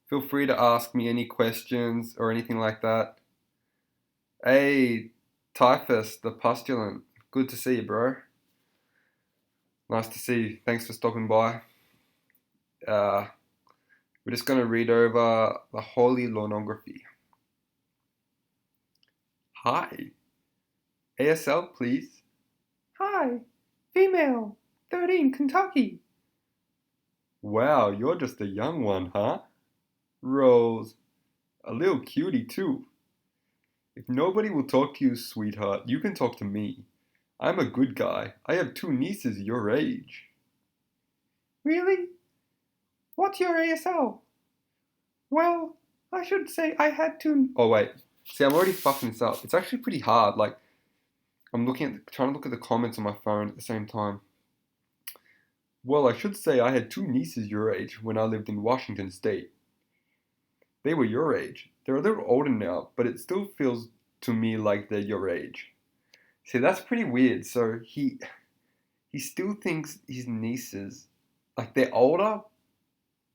Feel free to ask me any questions or anything like that. Hey, Typhus, the Postulant. Good to see you, bro. Nice to see you. Thanks for stopping by. Uh, we're just going to read over the Holy Lornography. Hi. ASL, please. Hi. Female. 13, Kentucky. Wow, you're just a young one, huh? Rose. A little cutie, too. If nobody will talk to you, sweetheart, you can talk to me. I'm a good guy. I have two nieces your age. Really? What's your ASL? Well, I should say I had two. Oh, wait. See, I'm already fucking this up. It's actually pretty hard. Like, trying to look at the comments on my phone at the same time. Well, I should say I had two nieces your age when I lived in Washington State. They were your age. They're a little older now, but it still feels to me like they're your age. See, that's pretty weird. So he still thinks his nieces, like they're older,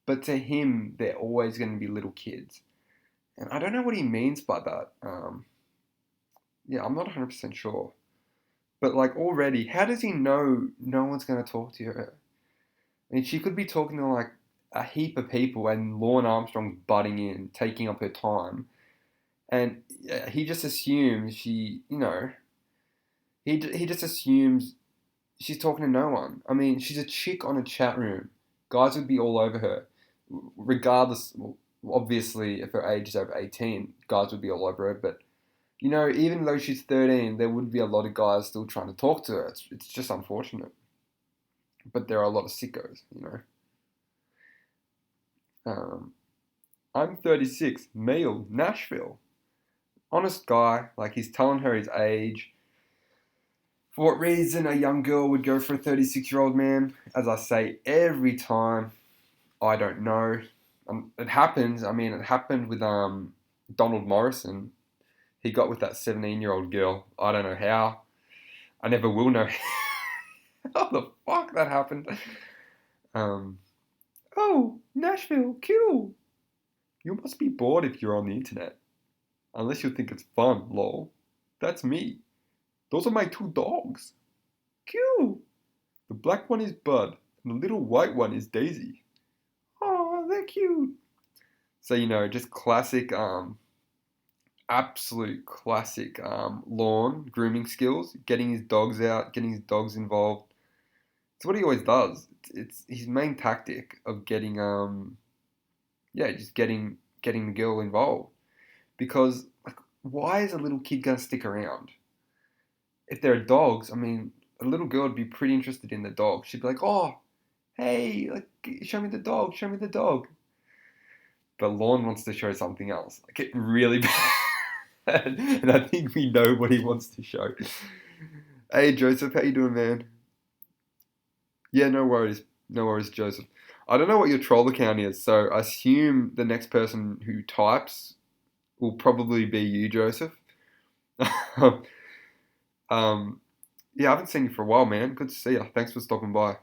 but to him they're always going to be little kids. And I don't know what he means by that. Yeah, I'm not 100% sure. But like already, how does he know no one's going to talk to her? I mean, she could be talking to like a heap of people, and Lorne Armstrong's butting in, taking up her time, and he just assumes he just assumes she's talking to no one. I mean, she's a chick on a chat room. Guys would be all over her, regardless. Well, obviously, if her age is over 18, guys would be all over her. But even though she's 13, there would be a lot of guys still trying to talk to her. It's just unfortunate. But there are a lot of sickos. I'm 36, male, Nashville. Honest guy, like he's telling her his age. For what reason a young girl would go for a 36-year-old man? As I say every time, I don't know. It happens. I mean, it happened with Donald Morrison. He got with that 17-year-old girl. I don't know how. I never will know how the fuck that happened. Um, oh, Nashville, cool. You must be bored if you're on the internet. Unless you think it's fun, lol. That's me. Those are my two dogs. Cool. The black one is Bud, and the little white one is Daisy. Oh, they're cute. So, just classic, absolute classic Lorne grooming skills, getting his dogs out, getting his dogs involved. It's what he always does. It's his main tactic of getting, just getting the girl involved. Because, like, why is a little kid gonna stick around? If there are dogs, I mean, a little girl would be pretty interested in the dog. She'd be like, "Oh, hey, like, show me the dog, show me the dog." But Lorne wants to show something else, like it really bad, and I think we know what he wants to show. Hey, Joseph, how you doing, man? Yeah, no worries, Joseph. I don't know what your troll account is, so I assume the next person who types will probably be you, Joseph. um, yeah, I haven't seen you for a while, man. Good to see you. Thanks for stopping by.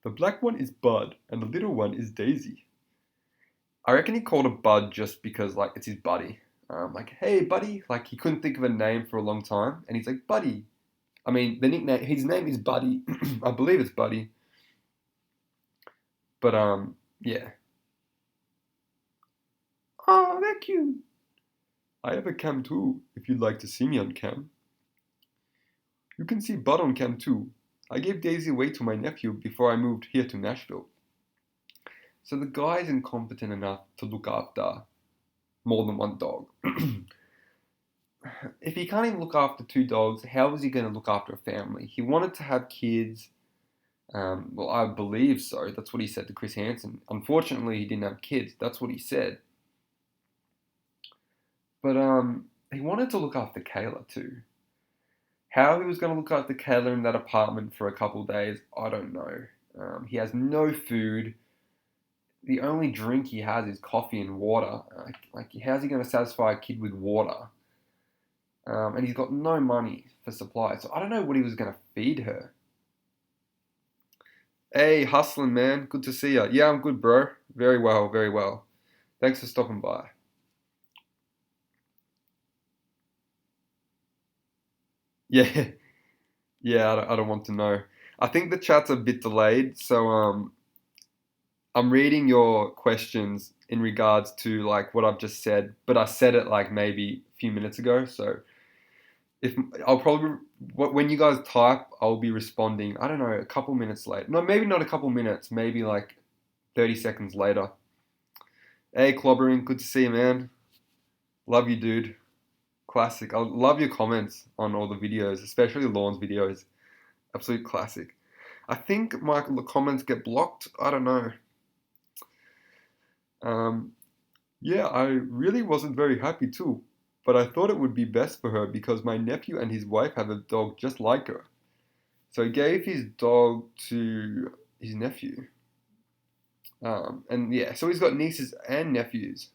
The black one is Bud, and the little one is Daisy. I reckon he called her Bud just because, like, it's his buddy. Like, hey, buddy. Like, he couldn't think of a name for a long time, and he's like, Buddy. I mean, his name is Buddy. I believe it's Buddy. But, yeah. Oh, they're cute. I have a cam too, if you'd like to see me on cam. You can see Bud on cam too. I gave Daisy away to my nephew before I moved here to Nashville. So the guy is incompetent enough to look after more than one dog. If he can't even look after two dogs, how is he going to look after a family? He wanted to have kids. Well, I believe so. That's what he said to Chris Hansen. Unfortunately, he didn't have kids. That's what he said. But he wanted to look after Kayla too. How he was going to look after Kayla in that apartment for a couple of days, I don't know. He has no food. The only drink he has is coffee and water. Like, how's he going to satisfy a kid with water? And he's got no money for supplies. So I don't know what he was going to feed her. Hey, hustling, man. Good to see ya. Yeah, I'm good, bro. Very well, very well. Thanks for stopping by. Yeah, yeah, I don't want to know. I think the chat's a bit delayed, so I'm reading your questions in regards to like what I've just said, but I said it like maybe a few minutes ago, so if I'll probably when you guys type, I'll be responding, I don't know, a couple minutes late. No, maybe not a couple minutes, maybe like 30 seconds later. Hey, Clobbering, good to see you, man. Love you, dude. Classic. I love your comments on all the videos, especially Lorne's videos. Absolute classic. I think Michael, the comments get blocked. I don't know. Um, yeah, I really wasn't very happy too, but I thought it would be best for her because my nephew and his wife have a dog just like her. So he gave his dog to his nephew. And yeah, so he's got nieces and nephews.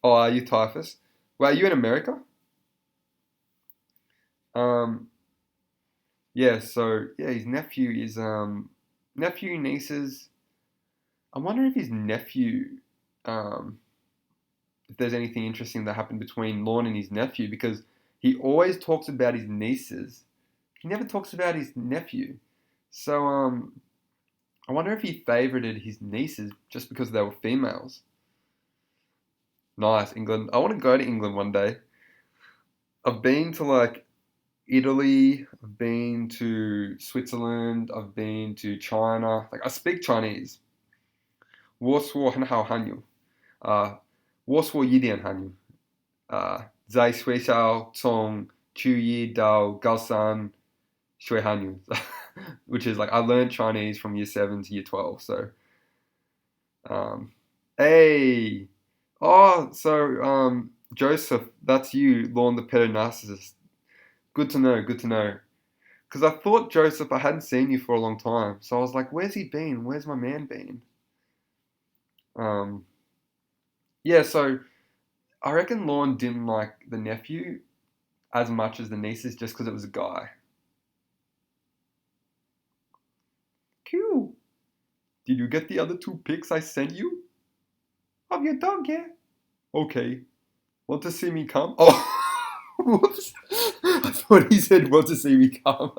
Oh, are you typhus? Well, are you in America? Um, yeah, so yeah, his nephew is nephew, nieces. I wonder if his nephew, um, if there's anything interesting that happened between Lorne and his nephew, because he always talks about his nieces. He never talks about his nephew. So I wonder if he favorited his nieces just because they were females. Nice, England. I want to go to England one day. I've been to like Italy, I've been to Switzerland, I've been to China. Like I speak Chinese. 我说很好汉语. 我说一点汉语，在学校从初一到高三学汉语, which is like I learned Chinese from year 7 to year 12. So, um, hey, Joseph, that's you, Lorne the pedo narcissist. Good to know, good to know. Because I thought, Joseph, I hadn't seen you for a long time. So I was like, where's he been? Where's my man been? Um, yeah, so I reckon Lorne didn't like the nephew as much as the nieces just because it was a guy. Cool. Did you get the other two pics I sent you? Of your dog, yeah? Okay. Want to see me come? Oh, whoops. I thought he said, want to see me come.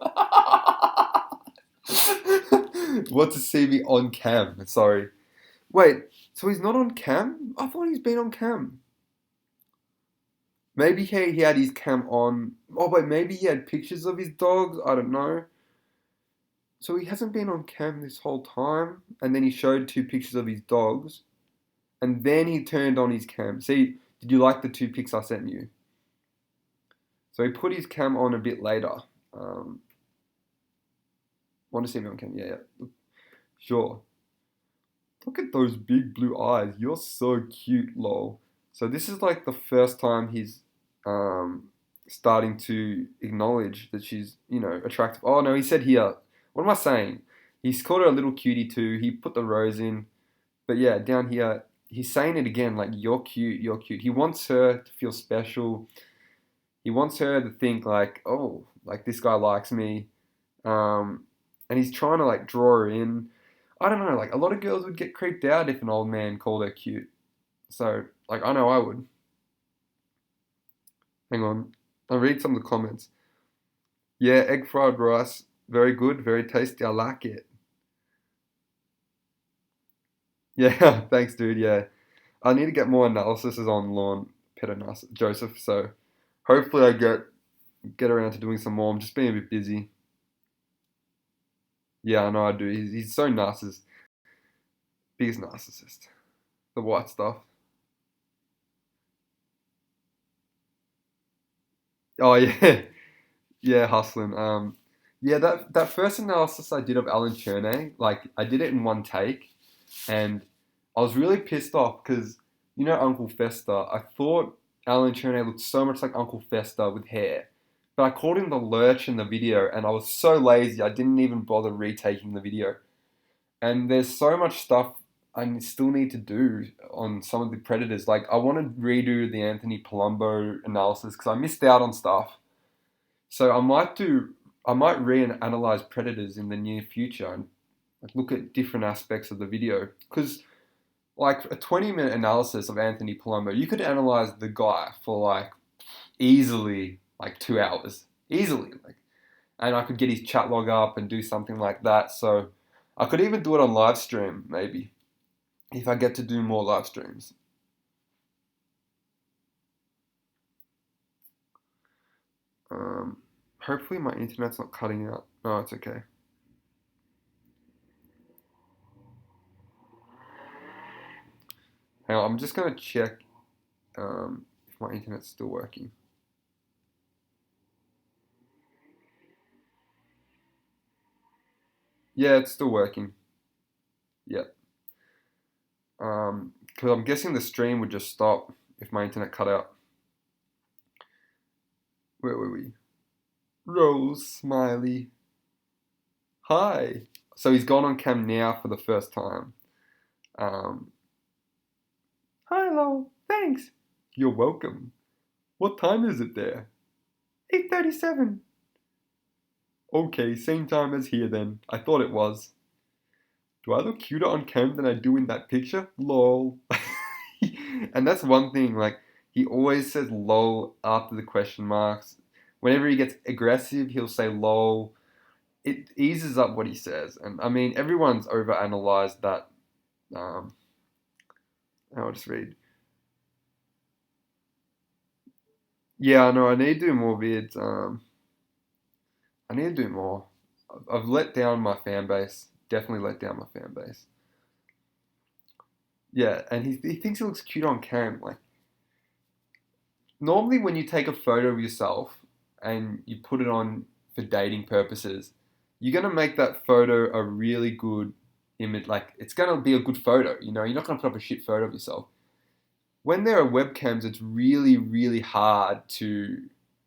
Want to see me on cam. Sorry. Wait, so he's not on cam? I thought he's been on cam. Maybe he had his cam on. Oh, wait, maybe he had pictures of his dogs. I don't know. So he hasn't been on cam this whole time. And then he showed two pictures of his dogs. And then he turned on his cam. See, did you like the two pics I sent you? So he put his cam on a bit later. Um, Want to see me on cam? Yeah, yeah. Sure. Look at those big blue eyes. You're so cute, lol. So this is like the first time he's um, starting to acknowledge that she's, attractive. Oh no, he said here. What am I saying? He's called her a little cutie too. He put the rose in. But yeah, down here, he's saying it again, like, you're cute, you're cute. He wants her to feel special. He wants her to think like, oh, like this guy likes me. Um, and he's trying to like draw her in. I don't know, like a lot of girls would get creeped out if an old man called her cute. So, like, I know I would. Hang on. I'll read some of the comments. Yeah, egg fried rice. Very good, very tasty. I like it. Yeah, thanks, dude. Yeah. I need to get more analysis on Lorne Pedonas Joseph, so hopefully I get around to doing some more. I'm just being a bit busy. Yeah, I know I do. He's so narcissist. Biggest narcissist. The white stuff. Oh yeah. Yeah, hustling. Yeah, that first analysis I did of Alan Chernay, like I did it in one take, and I was really pissed off because Uncle Fester. I thought Alan Chernay looked so much like Uncle Fester with hair, but I called him the Lurch in the video, and I was so lazy I didn't even bother retaking the video. And there's so much stuff I still need to do on some of the predators. Like I want to redo the Anthony Palumbo analysis because I missed out on stuff. So I might do I might reanalyze Predators in the near future and like, look at different aspects of the video. Because like a 20-minute analysis of Anthony Palumbo, you could analyze the guy for like easily like 2 hours. Easily. Like, and I could get his chat log up and do something like that. So I could even do it on live stream, maybe, if I get to do more live streams. Hopefully my internet's not cutting out. No, it's okay. Hang on, I'm just gonna check if my internet's still working. Yeah, it's still working. Yeah. Because I'm guessing the stream would just stop if my internet cut out. Where were we? Rose Smiley. Hi. So he's gone on cam now for the first time. Um, Hi, Lowell. Thanks. You're welcome. What time is it there? 8:37. Okay, same time as here then. I thought it was. Do I look cuter on cam than I do in that picture? Lol. And that's one thing, like, he always says lol after the question marks. Whenever he gets aggressive, he'll say lol. It eases up what he says. And I mean, everyone's overanalyzed that. Um, I'll just read. Yeah, I know, I need to do more vids. I need to do more. I've let down my fan base. Definitely let down my fan base. Yeah, and he thinks he looks cute on cam. Like, normally when you take a photo of yourself and you put it on for dating purposes, you're gonna make that photo a really good image. Like, it's gonna be a good photo. You know, you're not gonna put up a shit photo of yourself. When there are webcams, it's really, really hard to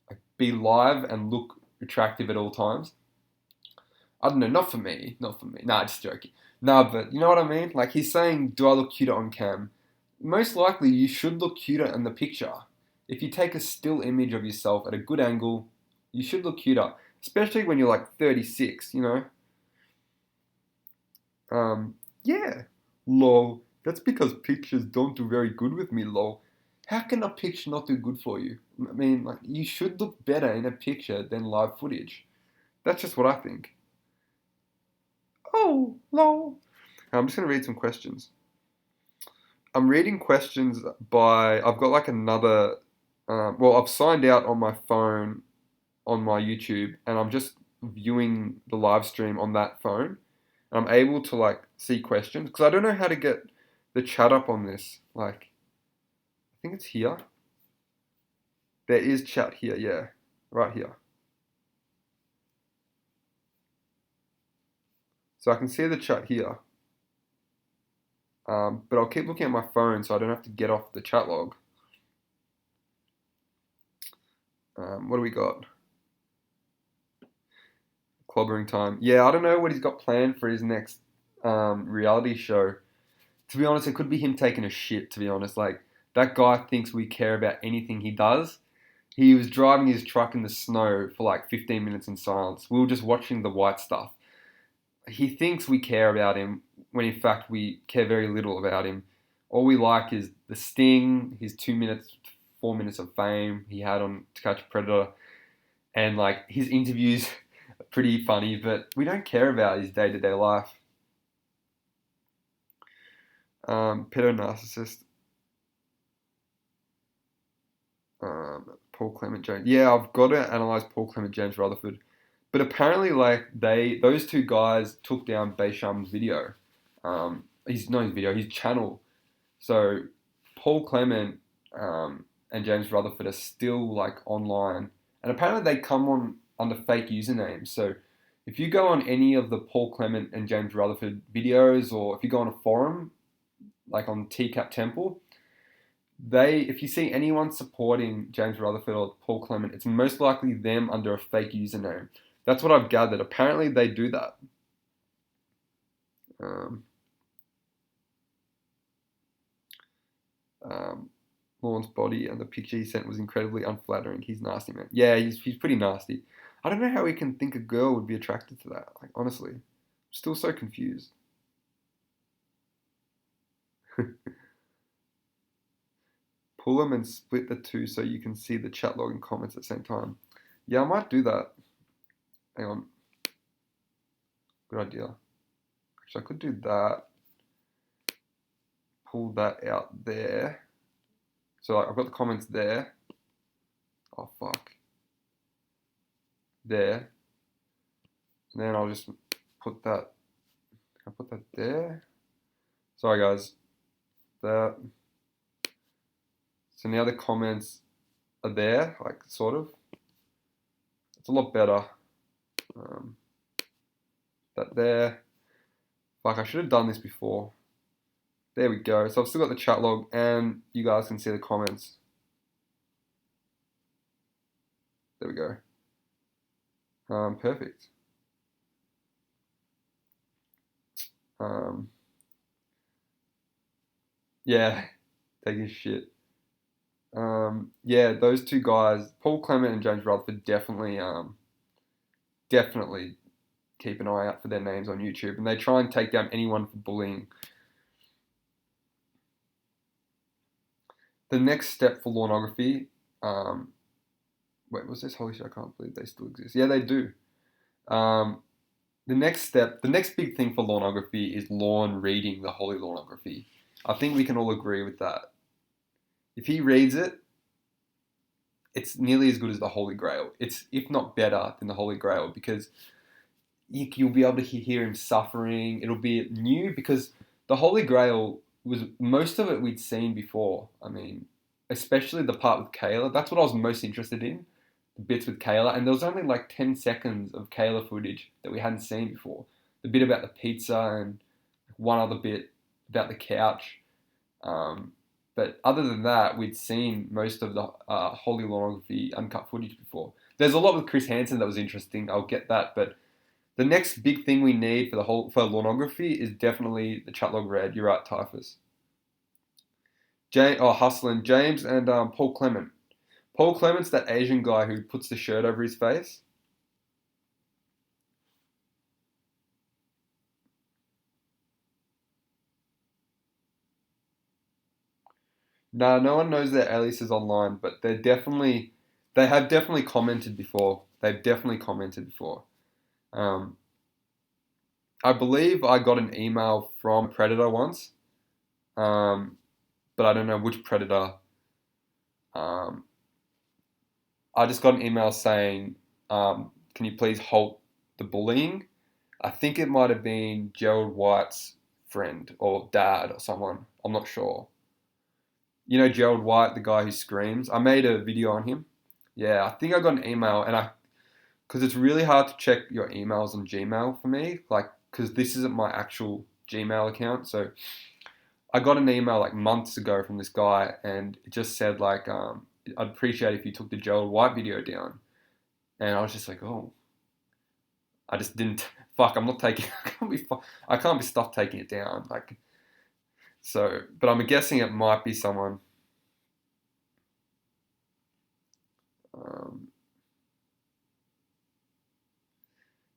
like, be live and look attractive at all times. I don't know, not for me, not for me. Nah, just joking. Nah, but you know what I mean? Like he's saying, do I look cuter on cam? Most likely, you should look cuter in the picture. If you take a still image of yourself at a good angle, you should look cuter. Especially when you're like 36, you know? Yeah. Lol. That's because pictures don't do very good with me, lol. How can a picture not do good for you? I mean, like, you should look better in a picture than live footage. That's just what I think. Oh, lol. I'm just going to read some questions. I'm reading questions by, I've got like another, well, I've signed out on my phone on my YouTube and I'm just viewing the live stream on that phone. And I'm able to like see questions because I don't know how to get the chat up on this. Like, I think it's here. There is chat here, yeah, right here. So I can see the chat here. But I'll keep looking at my phone so I don't have to get off the chat log. What do we got? Clobbering time. Yeah, I don't know what he's got planned for his next reality show. To be honest, it could be him taking a shit, to be honest. Like, that guy thinks we care about anything he does. He was driving his truck in the snow for like 15 minutes in silence. We were just watching the white stuff. He thinks we care about him when in fact we care very little about him. All we like is the sting, his 2 minutes, 4 minutes of fame he had on To Catch a Predator, and like his interviews are pretty funny, but we don't care about his day to day life. Pedo narcissist. Paul Clement James. Yeah, I've got to analyze Paul Clement James Rutherford. But apparently, like those two guys took down Beisham's video. His not his video, his channel. So Paul Clement and James Rutherford are still like online, and apparently they come on under fake usernames. So if you go on any of the Paul Clement and James Rutherford videos, or if you go on a forum like on TCAP Temple, if you see anyone supporting James Rutherford or Paul Clement, it's most likely them under a fake username. That's what I've gathered. Apparently they do that. Um, um, Lorne's body and the picture he sent was incredibly unflattering. He's nasty, man. Yeah, he's pretty nasty. I don't know how he can think a girl would be attracted to that. Like, honestly, I'm still so confused. Pull them and split the two so you can see the chat log and comments at the same time. Yeah, I might do that. Hang on. Good idea. Actually, I could do that. Pull that out there. So like, I've got the comments there. Oh, fuck. There. And then I'll just put that. I'll put that there. Sorry, guys. That. So now the comments are there, like, sort of. It's a lot better. That there. Fuck, I should have done this before. There we go. So I've still got the chat log and you guys can see the comments. There we go. Perfect. Yeah, taking shit. Yeah, those two guys, Paul Clement and James Rutherford, definitely keep an eye out for their names on YouTube, and they try and take down anyone for bullying. The next step for Lornography, wait, what's this? Holy shit, I can't believe they still exist. Yeah, they do. The next step, the next big thing for Lornography is Lorne reading the Holy Lornography. I think we can all agree with that. If he reads it, it's nearly as good as the Holy Grail. It's, if not better than the Holy Grail, because you'll be able to hear him suffering. It'll be new because the Holy Grail was, most of it we'd seen before. I mean, especially the part with Kayla. That's what I was most interested in, the bits with Kayla. And there was only like 10 seconds of Kayla footage that we hadn't seen before. The bit about the pizza and one other bit about the couch. But other than that, we'd seen most of the Holy Lornography uncut footage before. There's a lot with Chris Hansen that was interesting. I'll get that, but the next big thing we need for Lornography is definitely the chat log read. You're right, Typhus. Hustling James and Paul Clement. Paul Clement's that Asian guy who puts the shirt over his face. Nah, no one knows their aliases online, but they have definitely commented before. They've definitely commented before. I believe I got an email from Predator once, but I don't know which Predator. Um, I just got an email saying, can you please halt the bullying? I think it might have been Gerald White's friend or dad or someone. I'm not sure. You know Gerald White, the guy who screams? I made a video on him. Yeah, I think I got an email because it's really hard to check your emails on Gmail for me, like, because this isn't my actual Gmail account. So I got an email like months ago from this guy, and it just said like, I'd appreciate if you took the Gerald White video down. And I was just like, oh, I just didn't. Fuck, I'm not taking. I can't be stuffed taking it down. Like, so, but I'm guessing it might be someone. Um,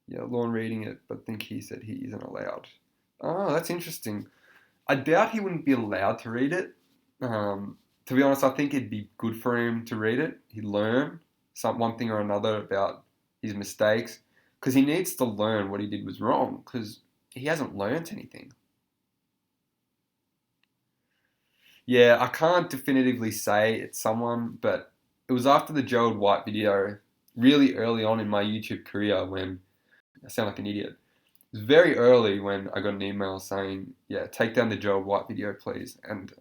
yeah, Lorne reading it, but think he said he isn't allowed. Oh, that's interesting. I doubt he wouldn't be allowed to read it. To be honest, I think it'd be good for him to read it. He'd learn one thing or another about his mistakes, because he needs to learn what he did was wrong, because he hasn't learnt anything. Yeah, I can't definitively say it's someone, but it was after the Gerald White video, really early on in my YouTube career when I sound like an idiot. It was very early when I got an email saying, yeah, take down the Gerald White video, please. And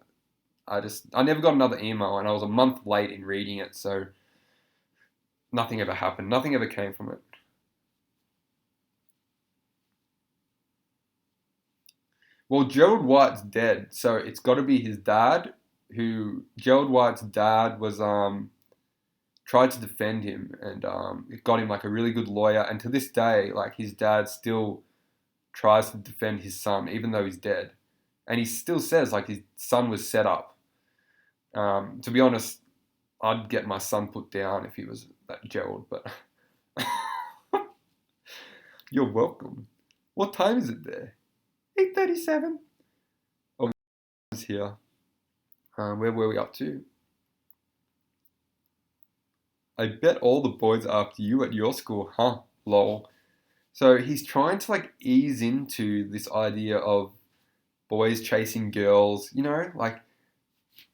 I never got another email, and I was a month late in reading it, so nothing ever happened. Nothing ever came from it. Well, Gerald White's dead, so it's got to be his dad. Gerald White's dad was tried to defend him, and it got him like a really good lawyer. And to this day, like his dad still tries to defend his son, even though he's dead, and he still says like his son was set up. To be honest, I'd get my son put down if he was that Gerald, but You're welcome. What time is it there? 8:37. Oh, it's here. Where were we up to? I bet all the boys are after you at your school, huh? Lol. So he's trying to like ease into this idea of boys chasing girls, like